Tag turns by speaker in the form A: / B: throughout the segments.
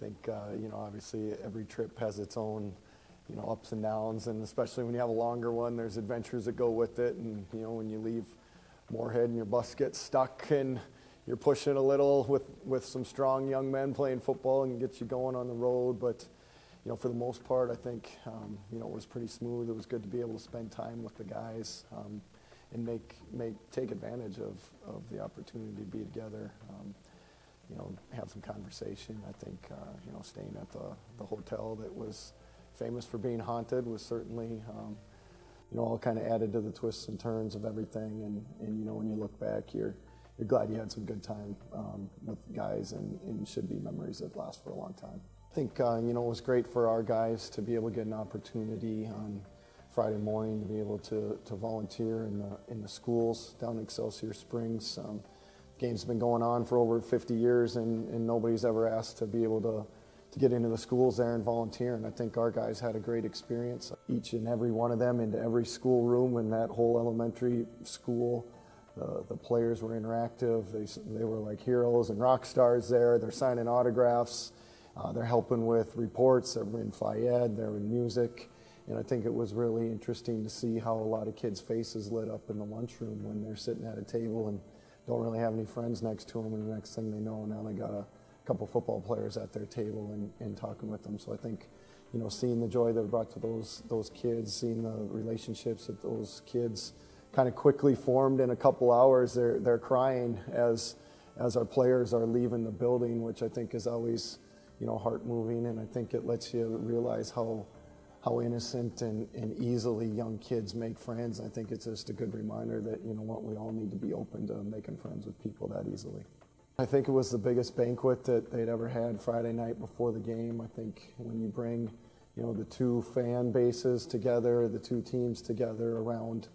A: think, you know, obviously every trip has its own, you know, ups and downs, and especially when you have a longer one, there's adventures that go with it. And, you know, when you leave Moorhead and your bus gets stuck and you're pushing a little with some strong young men playing football and get you going on the road. But, you know, for the most part, I think, you know, it was pretty smooth. It was good to be able to spend time with the guys and take advantage of the opportunity to be together. You know, have some conversation. I think, you know, staying at the hotel that was famous for being haunted was certainly, you know, all kind of added to the twists and turns of everything. And you know, when you look back, you're glad you had some good time with guys, and should be memories that last for a long time. I think, you know, it was great for our guys to be able to get an opportunity on Friday morning to be able to volunteer in the schools down in Excelsior Springs. Game's been going on for over 50 years, and nobody's ever asked to be able to get into the schools there and volunteer. And I think our guys had a great experience. Each and every one of them into every school room in that whole elementary school. The players were interactive. They were like heroes and rock stars there. They're signing autographs. They're helping with reports. They're in Fayed. They're in music. And I think it was really interesting to see how a lot of kids' faces lit up in the lunchroom when they're sitting at a table and don't really have any friends next to them, and the next thing they know, now they got a couple football players at their table and talking with them. So I think, you know, seeing the joy that it brought to those kids, seeing the relationships that those kids kind of quickly formed in a couple hours. They're crying as our players are leaving the building, which I think is always, you know, heart moving, and I think it lets you realize how innocent and easily young kids make friends. I think it's just a good reminder that, you know what, we all need to be open to making friends with people that easily. I think it was the biggest banquet that they'd ever had Friday night before the game. I think when you bring, you know, the two fan bases together, the two teams together around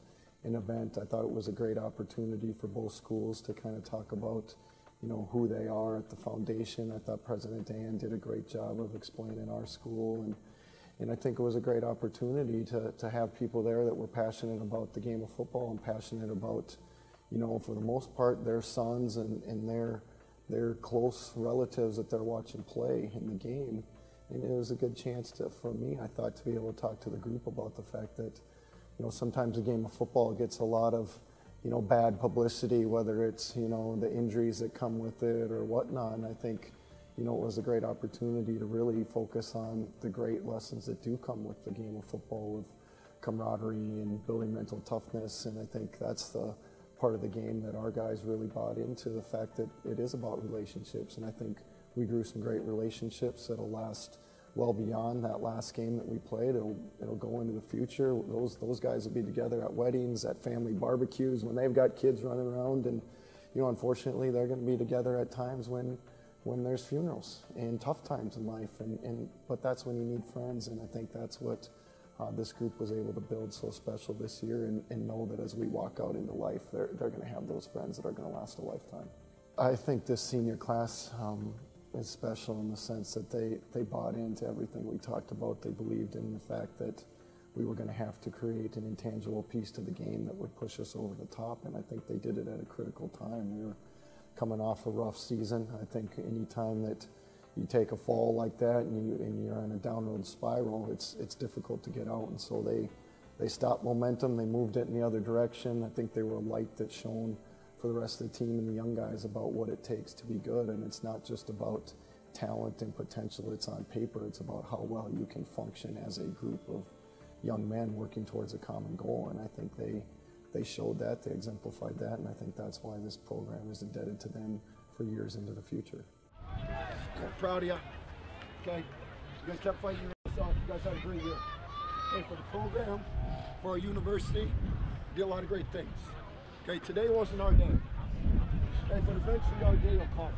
A: an event, I thought it was a great opportunity for both schools to kind of talk about, you know, who they are at the foundation. I thought President Dan did a great job of explaining our school, and I think it was a great opportunity to have people there that were passionate about the game of football and passionate about, you know, for the most part, their sons and their close relatives that they're watching play in the game. And it was a good chance for me, I thought, to be able to talk to the group about the fact that, you know, sometimes the game of football gets a lot of, you know, bad publicity, whether it's, you know, the injuries that come with it or whatnot. And I think, you know, it was a great opportunity to really focus on the great lessons that do come with the game of football, with camaraderie and building mental toughness. And I think that's the part of the game that our guys really bought into, the fact that it is about relationships. And I think we grew some great relationships that'll last well beyond that last game that we played. It'll go into the future. Those guys will be together at weddings, at family barbecues, when they've got kids running around. And, you know, unfortunately, they're going to be together at times when there's funerals and tough times in life, but that's when you need friends. And I think that's what this group was able to build so special this year, and know that as we walk out into life, they're going to have those friends that are going to last a lifetime. I think this senior class is special in the sense that they bought into everything we talked about. They believed in the fact that we were going to have to create an intangible piece to the game that would push us over the top, and I think they did it at a critical time. We were coming off a rough season. I think any time that you take a fall like that and you're on a downward spiral, it's difficult to get out. And so they stopped momentum. They moved it in the other direction. I think they were a light that shone for the rest of the team and the young guys about what it takes to be good. And it's not just about talent and potential that's on paper. It's about how well you can function as a group of young men working towards a common goal. And I think they showed that, they exemplified that, and I think that's why this program is indebted to them for years into the future.
B: I'm proud of you. Okay, you guys kept fighting yourself. You guys had a great year. Okay, for the program, for our university, we did a lot of great things. Okay, today wasn't our day. Okay, but eventually our day will come.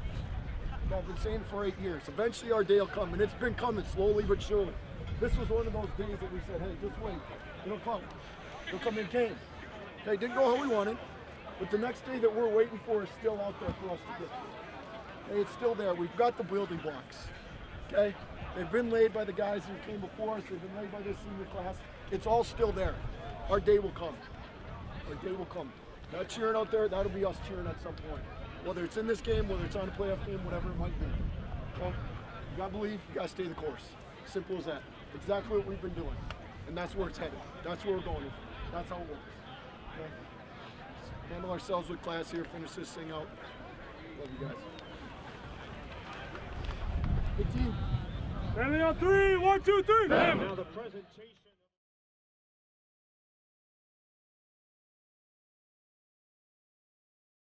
B: Okay, I've been saying it for 8 years. Eventually our day will come, and it's been coming slowly but surely. This was one of those days that we said, hey, just wait. It'll come. It'll come in game. Okay, didn't go how we wanted, but the next day that we're waiting for is still out there for us to get. Okay, it's still there. We've got the building blocks. Okay, they've been laid by the guys who came before us. They've been laid by this senior class. It's all still there. Our day will come. Our day will come. That cheering out there, that'll be us cheering at some point. Whether it's in this game, whether it's on a playoff game, whatever it might be. Okay? You gotta believe, you gotta stay the course. Simple as that. Exactly what we've been doing. And that's where it's headed. That's where we're going. That's how it works. Okay? Handle ourselves with class here, finish this thing out. Love you guys. Good team.
C: Family on 3, 1, 2, 3.
D: Now the presentation.